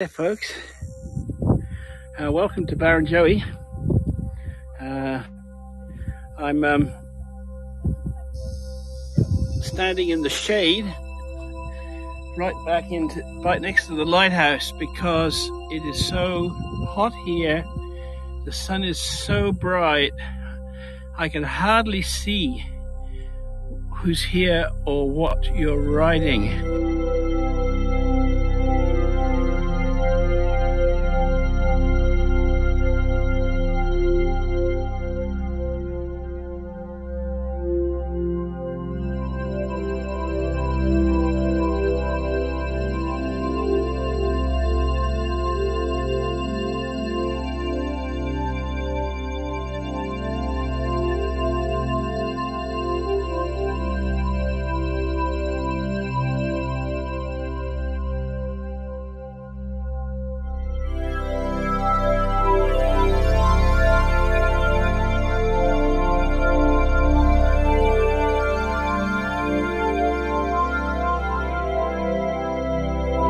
Hey folks, welcome to Barrenjoey. I'm standing in the shade right next to the lighthouse because it is so hot here. The sun is so bright I can hardly see who's here or what you're riding.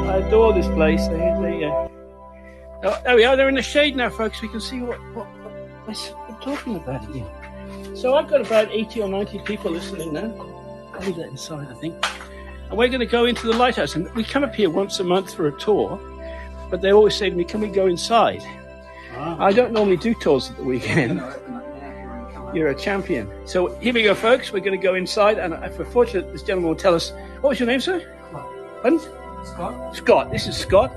I adore this place. There we are. They're in the shade now, folks. We can see what we're talking about here. So I've got about 80 or 90 people listening now. I'll leave that inside, I think. And we're going to go into the lighthouse. And we come up here once a month for a tour, but they always say to me, "Can we go inside?" I don't normally do tours at the weekend. You're a champion. So here we go, folks. We're going to go inside, and if we're fortunate, this gentleman will tell us. What was your name, sir? Pardon? Scott. Scott. This is Scott,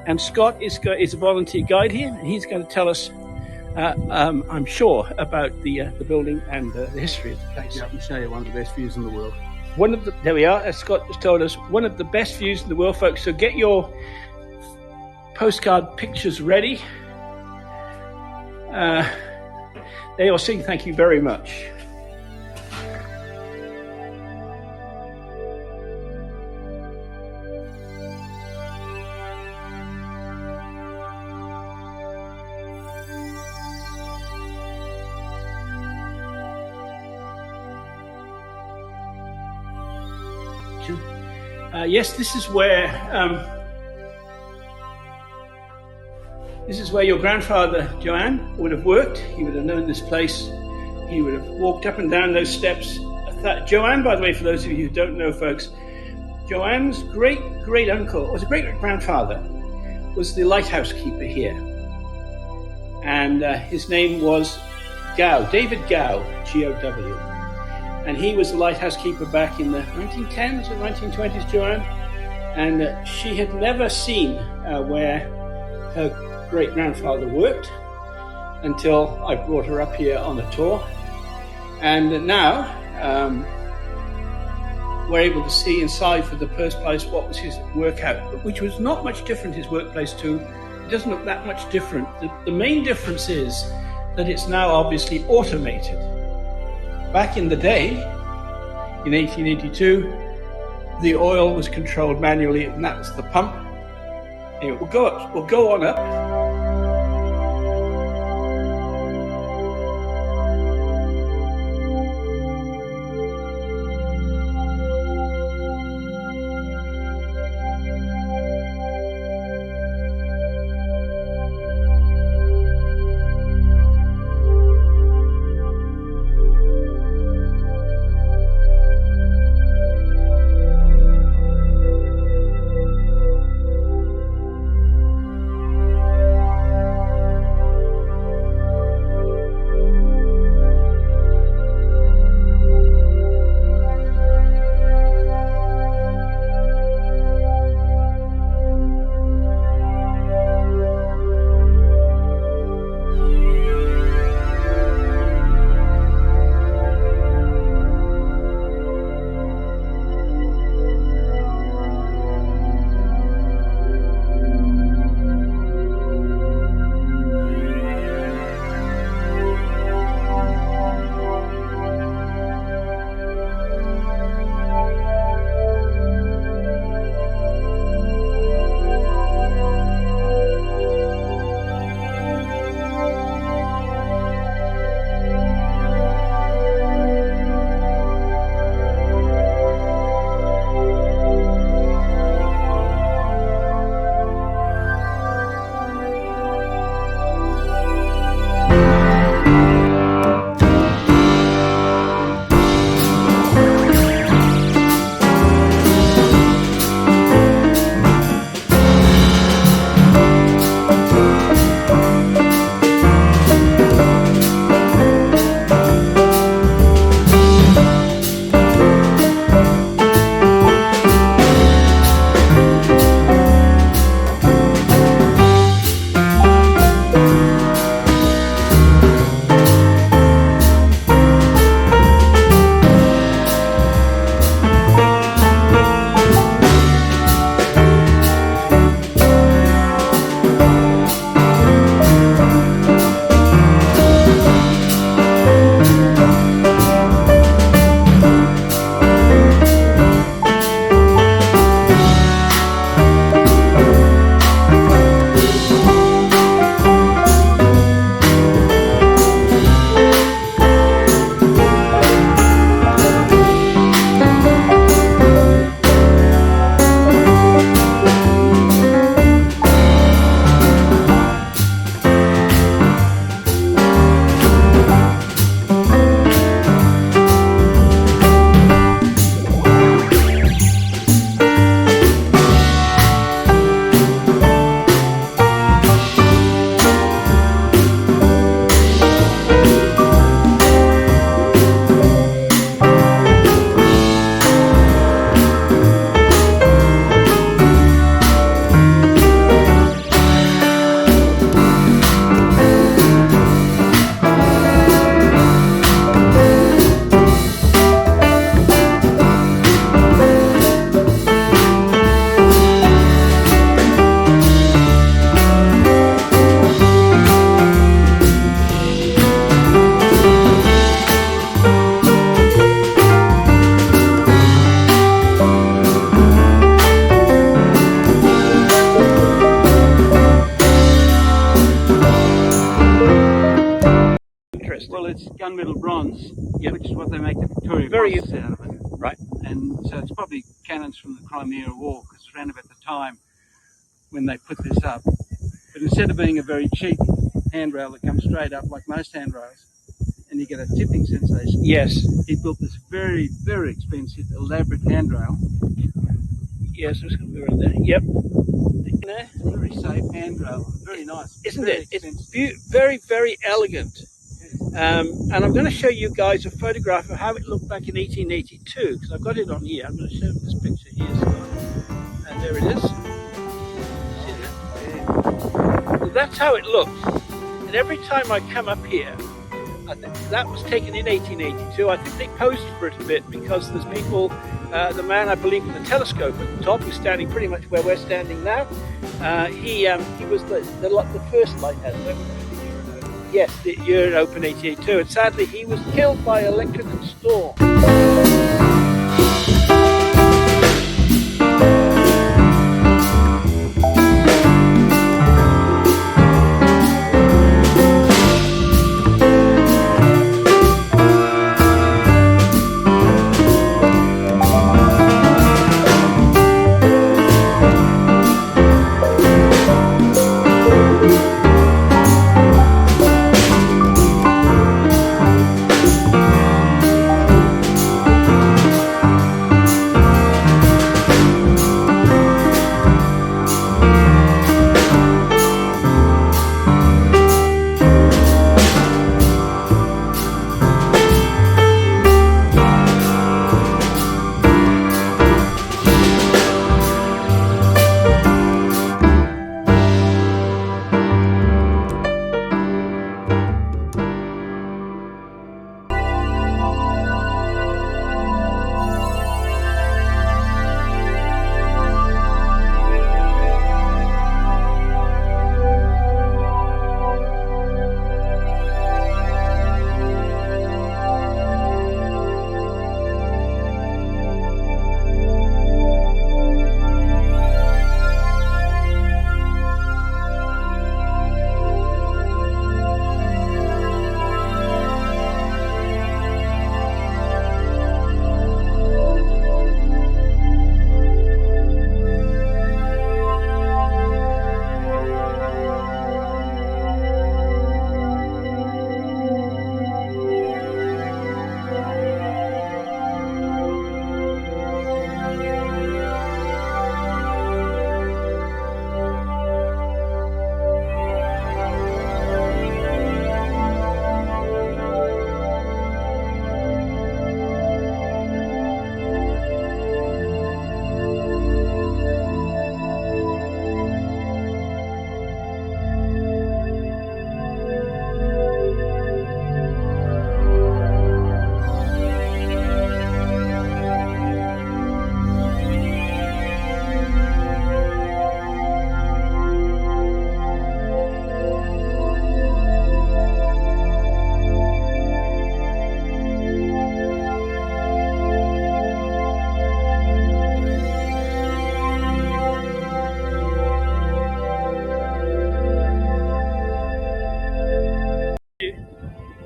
and Scott is a volunteer guide here. And he's going to tell us, I'm sure, about the building and the history of the place. Yeah, you say one of the best views in the world. There we are. As Scott just told us, one of the best views in the world, folks. So get your postcard pictures ready. They all sing thank you very much. Yes, this is where your grandfather, Joanne, would have worked. He would have known this place. He would have walked up and down those steps. Joanne, by the way, for those of you who don't know, folks, Joanne's great-great-uncle, was a great-grandfather, was the lighthouse keeper here. And his name was Gow, David Gow, G-O-W. And he was the lighthouse keeper back in the 1910s or 1920s, Joanne. And she had never seen where her great-grandfather worked until I brought her up here on a tour. And now we're able to see inside for the first place what was his workout, which was not much different, his workplace too. It doesn't look that much different. The main difference is that it's now obviously automated. Back in the day, in 1882, the oil was controlled manually, and that was the pump. Anyway, we'll go on up. medal bronze, which is what they make the Victoria Crosses out of it. Right. And so it's probably cannons from the Crimea War, because it's around about the time when they put this up. But instead of being a very cheap handrail that comes straight up like most handrails, and you get a tipping sensation. Yes. He built this very, very expensive, elaborate handrail. Yes, there's going to be around there. Yep. Very safe handrail. Very nice. Isn't very it? It's very, very elegant. And I'm going to show you guys a photograph of how it looked back in 1882, because I've got it on here. I'm going to show you this picture here. And there it is. See that? So that's how it looked. And every time I come up here, I think that was taken in 1882. I think they posed for it a bit because there's people, the man I believe with the telescope at the top, who's standing pretty much where we're standing now. He was the first lighthouse. Yes, the year it opened 1882, and sadly he was killed by electrical storm.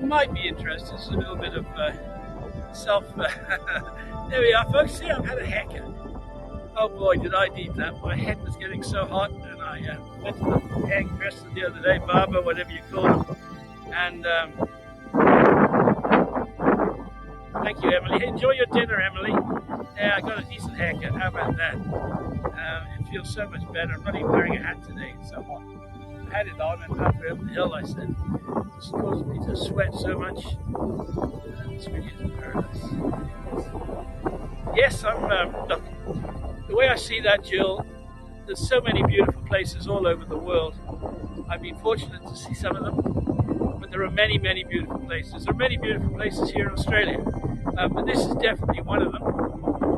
Might be interested. It's a little bit of self. There we are, folks. See, I've had a haircut. Oh boy, did I need that. My head was getting so hot, and I went to the hairdresser the other day, barber, whatever you call it. And thank you, Emily. Enjoy your dinner, Emily. Yeah, I got a decent haircut. How about that? It feels so much better. I'm not even wearing a hat today. It's so hot. I had it on, and halfway up the hill, I said, it's caused me to sweat so much. It's really paradise. Yes, I'm, look, the way I see that, Jill, there's so many beautiful places all over the world. I've been fortunate to see some of them, but there are many, many beautiful places. There are many beautiful places here in Australia, but this is definitely one of them.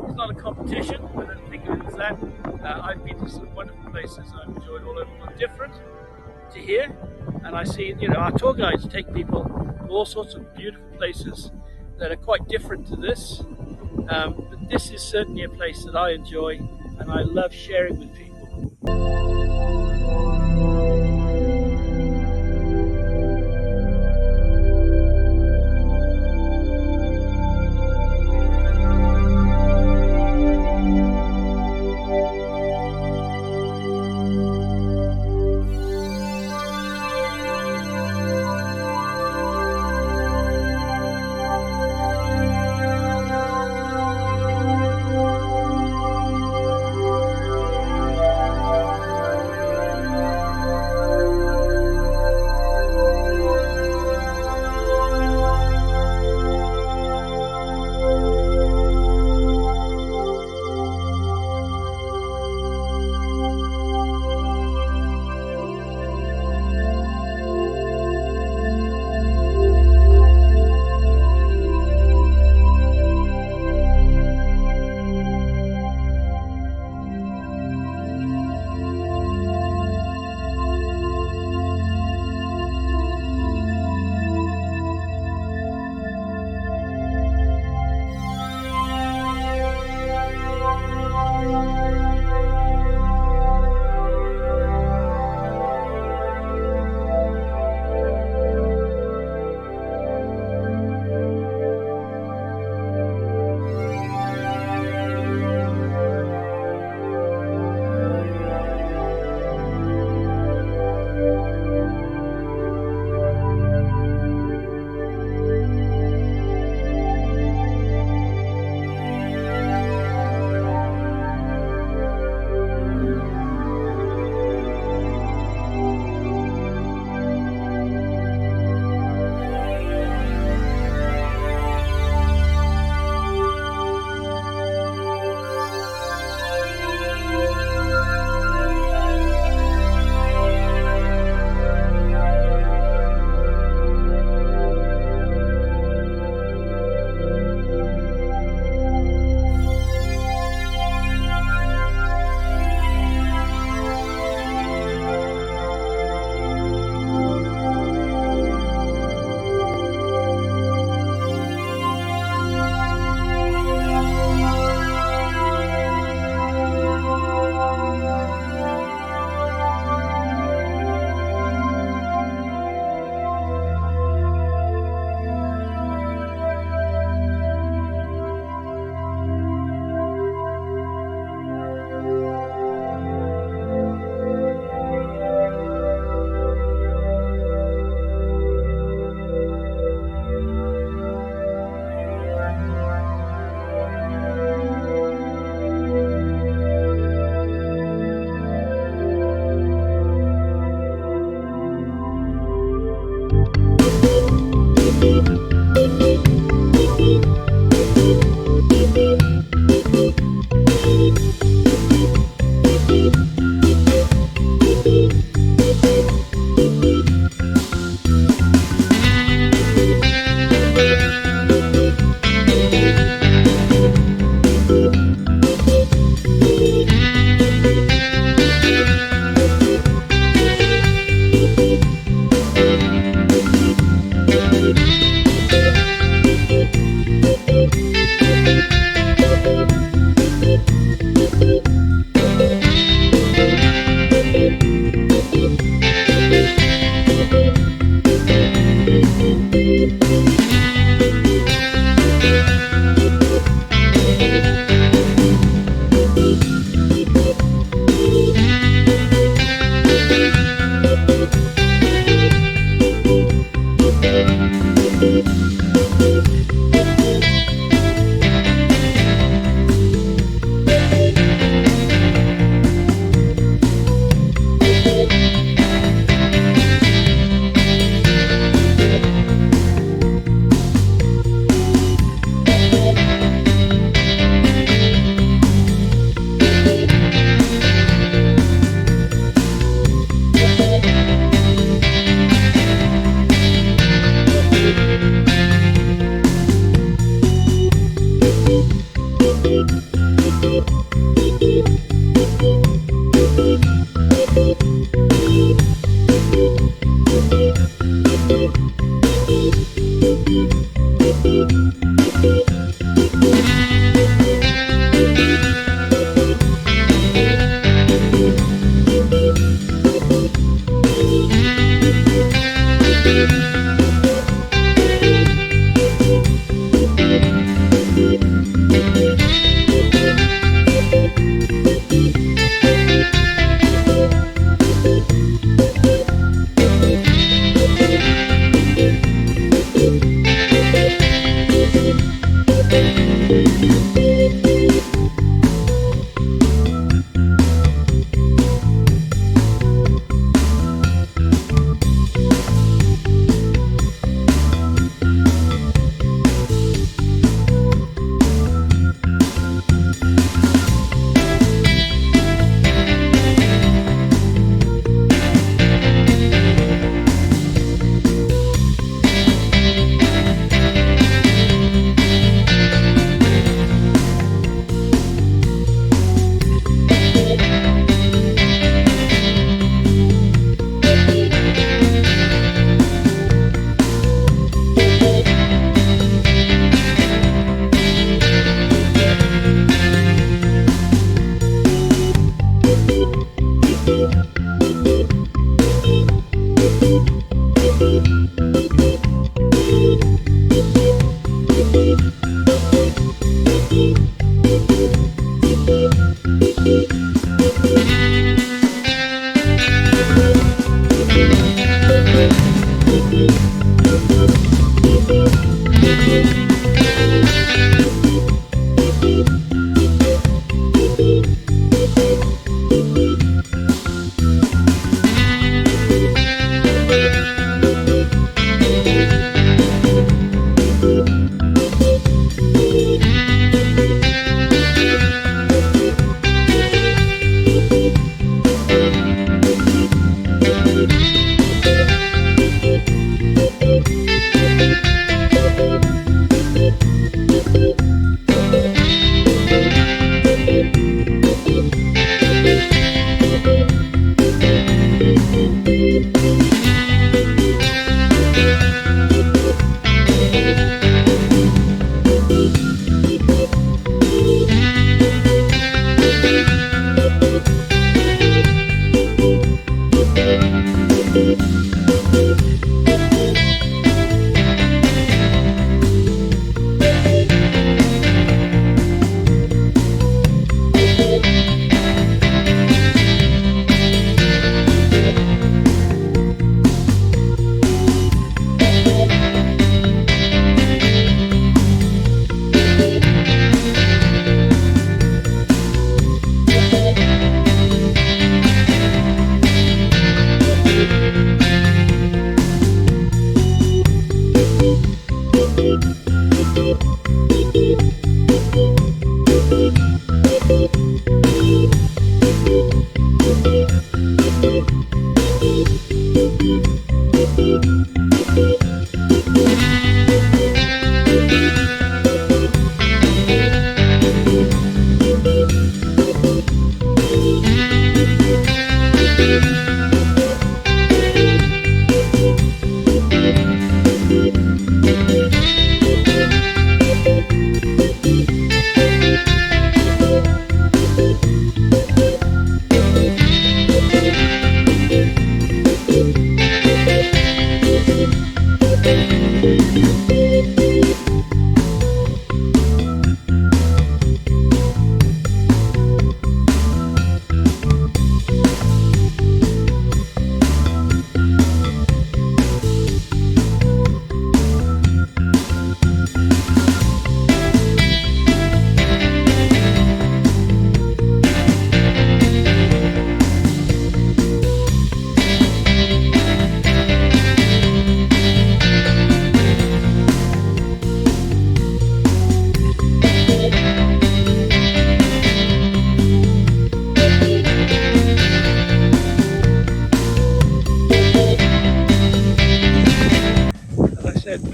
It's not a competition, I don't think it is that. I've been to some wonderful places I've enjoyed all over the world, different to here, and I see, you know, our tour guides take people to all sorts of beautiful places that are quite different to this, but this is certainly a place that I enjoy and I love sharing with people.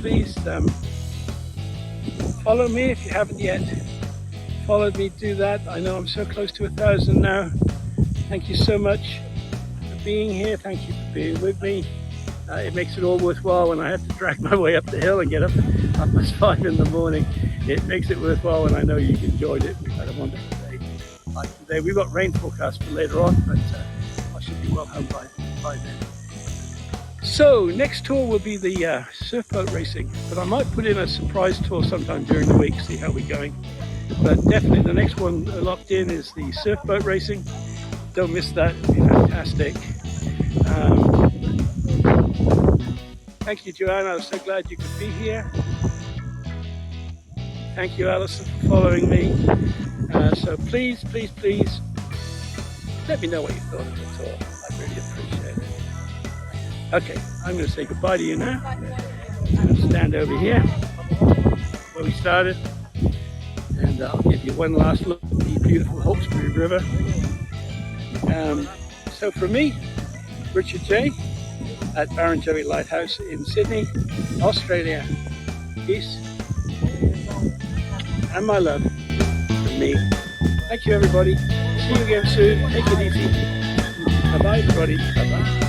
Please follow me if you haven't yet. followed me, do that. I know I'm so close to 1,000 now. Thank you so much for being here. Thank you for being with me. It makes it all worthwhile when I have to drag my way up the hill and get up past 5 in the morning. It makes it worthwhile when I know you've enjoyed it. We've had a wonderful day. Like today, we've got rain forecast for later on, but I should be well home by then. So next tour will be the surf boat racing, but I might put in a surprise tour sometime during the week, see how we're going. But definitely the next one locked in is the surf boat racing. Don't miss that, it'll be fantastic. Thank you, Joanna, I was so glad you could be here. Thank you, Alison, for following me. So please, please, please, let me know what you thought of the tour. I really appreciate it. Okay, I'm going to say goodbye to you now. I'm going to stand over here where we started, and I'll give you one last look at the beautiful Hawkesbury River. So from me, Richard J. at Barrenjoey Lighthouse in Sydney, Australia. Peace and my love from me. Thank you, everybody. See you again soon. Take it easy. Bye-bye, everybody. Bye-bye.